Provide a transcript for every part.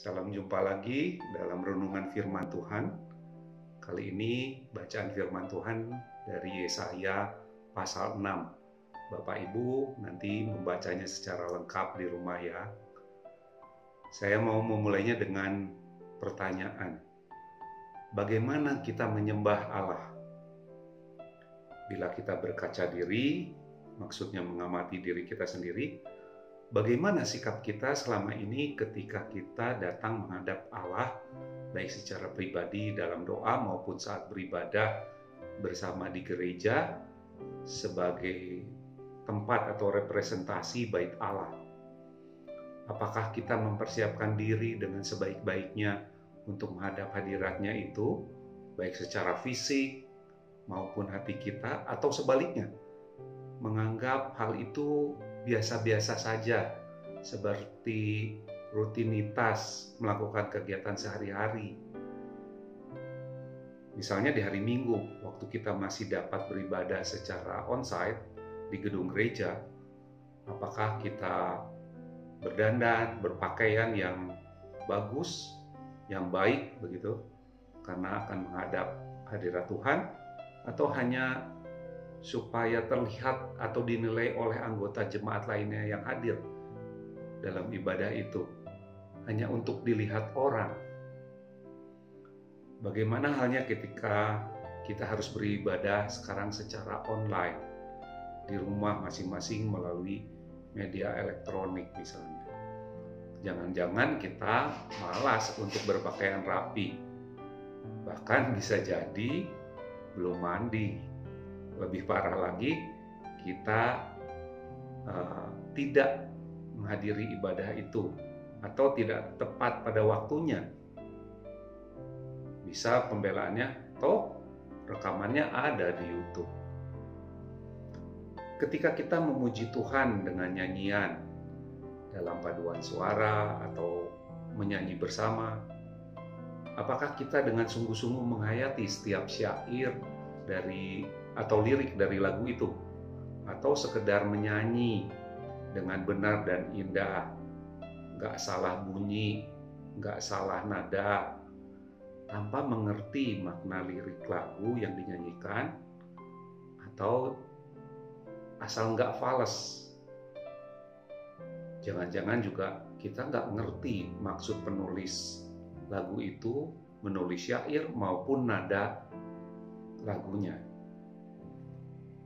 Salam jumpa lagi dalam renungan firman Tuhan. Kali ini bacaan firman Tuhan dari Yesaya pasal 6. Bapak Ibu nanti membacanya secara lengkap di rumah ya. Saya mau memulainya dengan pertanyaan. Bagaimana kita menyembah Allah? Bila kita berkaca diri, maksudnya mengamati diri kita sendiri, bagaimana sikap kita selama ini ketika kita datang menghadap Allah, baik secara pribadi dalam doa maupun saat beribadah bersama di gereja sebagai tempat atau representasi bait Allah? Apakah kita mempersiapkan diri dengan sebaik-baiknya untuk menghadap hadiratnya itu, baik secara fisik maupun hati kita, atau sebaliknya, menganggap hal itu biasa-biasa saja, seperti rutinitas melakukan kegiatan sehari-hari. Misalnya di hari Minggu, waktu kita masih dapat beribadah secara onsite di gedung gereja, apakah kita berdandan, berpakaian yang bagus, yang baik begitu, karena akan menghadap hadirat Tuhan, atau hanya supaya terlihat atau dinilai oleh anggota jemaat lainnya yang hadir dalam ibadah itu, hanya untuk dilihat orang? Bagaimana halnya ketika kita harus beribadah sekarang secara online, di rumah masing-masing melalui media elektronik misalnya? Jangan-jangan kita malas untuk berpakaian rapi, bahkan bisa jadi belum mandi. Lebih parah lagi, kita tidak menghadiri ibadah itu atau tidak tepat pada waktunya. Bisa pembelaannya atau rekamannya ada di YouTube. Ketika kita memuji Tuhan dengan nyanyian dalam paduan suara atau menyanyi bersama, apakah kita dengan sungguh-sungguh menghayati setiap syair dari atau lirik dari lagu itu, atau sekedar menyanyi dengan benar dan indah, nggak salah bunyi, nggak salah nada, tanpa mengerti makna lirik lagu yang dinyanyikan, atau asal nggak fales? Jangan-jangan juga kita nggak ngerti maksud penulis lagu itu, menulis syair maupun nada lagunya.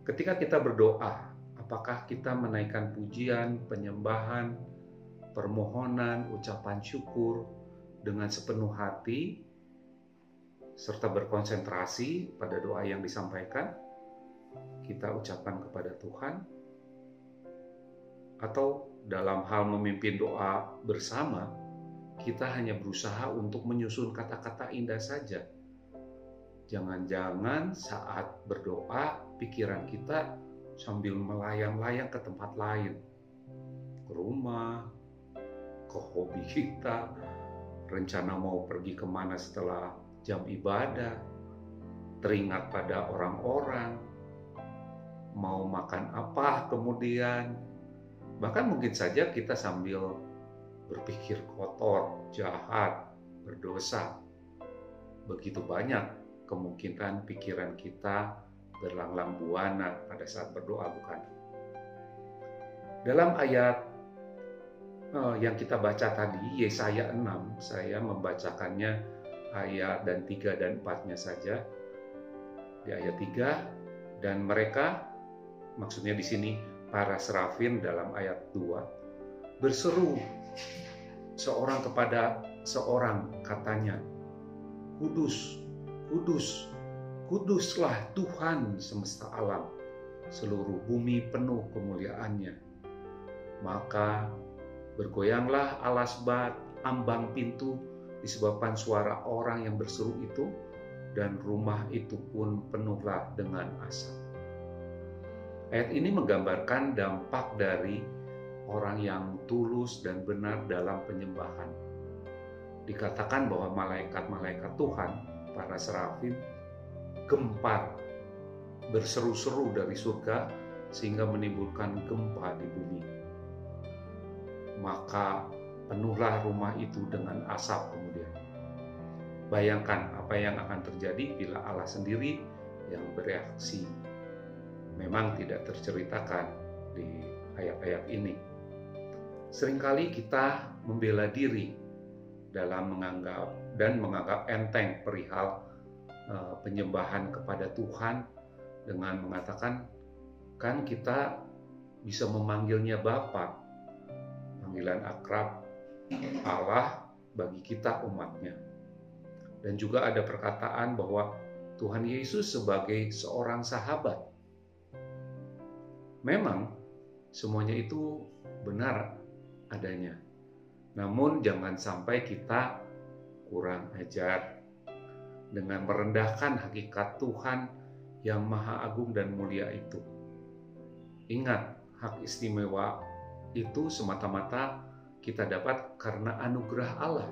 Ketika kita berdoa, apakah kita menaikkan pujian, penyembahan, permohonan, ucapan syukur dengan sepenuh hati, serta berkonsentrasi pada doa yang disampaikan kita ucapkan kepada Tuhan? Atau dalam hal memimpin doa bersama, kita hanya berusaha untuk menyusun kata-kata indah saja? Jangan-jangan saat berdoa, pikiran kita sambil melayang-layang ke tempat lain, ke rumah, ke hobi kita, rencana mau pergi kemana setelah jam ibadah, teringat pada orang-orang, mau makan apa kemudian. Bahkan mungkin saja kita sambil berpikir kotor, jahat, berdosa. Begitu banyak kemungkinan pikiran kita berlanglang buana pada saat berdoa, bukan? Dalam ayat yang kita baca tadi, Yesaya 6, saya membacakannya ayat 3 dan 4-nya saja. Di ayat 3, dan mereka, maksudnya di sini para serafin dalam ayat 2, berseru seorang kepada seorang, katanya, Kudus, Kudus, Kuduslah Tuhan semesta alam, seluruh bumi penuh kemuliaannya. Maka bergoyanglah alas bat, ambang pintu, disebabkan suara orang yang berseru itu, dan rumah itu pun penuhlah dengan asap. Ayat ini menggambarkan dampak dari orang yang tulus dan benar dalam penyembahan. Dikatakan bahwa malaikat-malaikat Tuhan, para serafim, gempar, berseru-seru dari surga sehingga menimbulkan gempa di bumi. Maka penuhlah rumah itu dengan asap kemudian. Bayangkan apa yang akan terjadi bila Allah sendiri yang bereaksi. Memang tidak terceritakan di ayat-ayat ini. Seringkali kita membela diri dalam menganggap enteng perihal penyembahan kepada Tuhan dengan mengatakan, kan kita bisa memanggilnya Bapa, panggilan akrab Allah bagi kita umatnya. Dan juga ada perkataan bahwa Tuhan Yesus sebagai seorang sahabat. Memang semuanya itu benar adanya. Namun jangan sampai kita kurang ajar dengan merendahkan hakikat Tuhan yang maha agung dan mulia itu. Ingat, hak istimewa itu semata-mata kita dapat karena anugerah Allah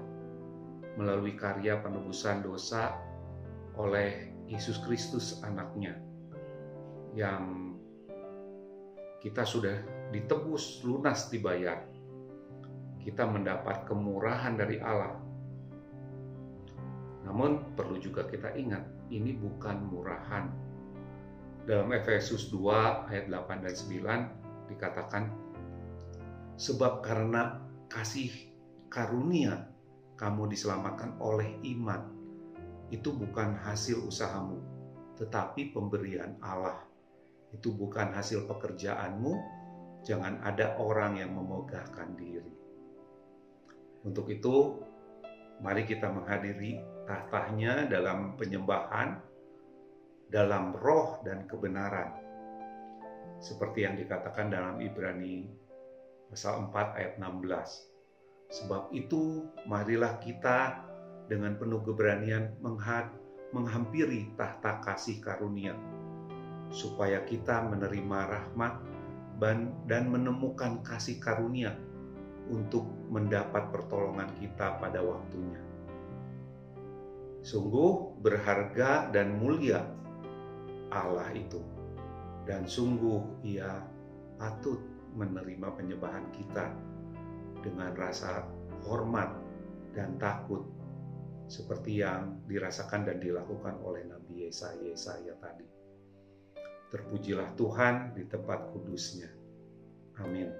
melalui karya penebusan dosa oleh Yesus Kristus anaknya, yang kita sudah ditebus lunas dibayar. Kita mendapat kemurahan dari Allah. Namun perlu juga kita ingat, ini bukan murahan. Dalam Efesus 2 ayat 8 dan 9 dikatakan, sebab karena kasih karunia kamu diselamatkan oleh iman. Itu bukan hasil usahamu, tetapi pemberian Allah. Itu bukan hasil pekerjaanmu. Jangan ada orang yang memegahkan diri. Untuk itu, mari kita menghadiri tahtanya dalam penyembahan, dalam roh dan kebenaran. Seperti yang dikatakan dalam Ibrani pasal 4 ayat 16. Sebab itu, marilah kita dengan penuh keberanian menghampiri tahta kasih karunia, supaya kita menerima rahmat dan menemukan kasih karunia untuk mendapat pertolongan kita pada waktunya. Sungguh berharga dan mulia Allah itu, dan sungguh Ia patut menerima penyembahan kita dengan rasa hormat dan takut, seperti yang dirasakan dan dilakukan oleh Nabi Yesaya tadi. Terpujilah Tuhan di tempat kudusnya. Amin.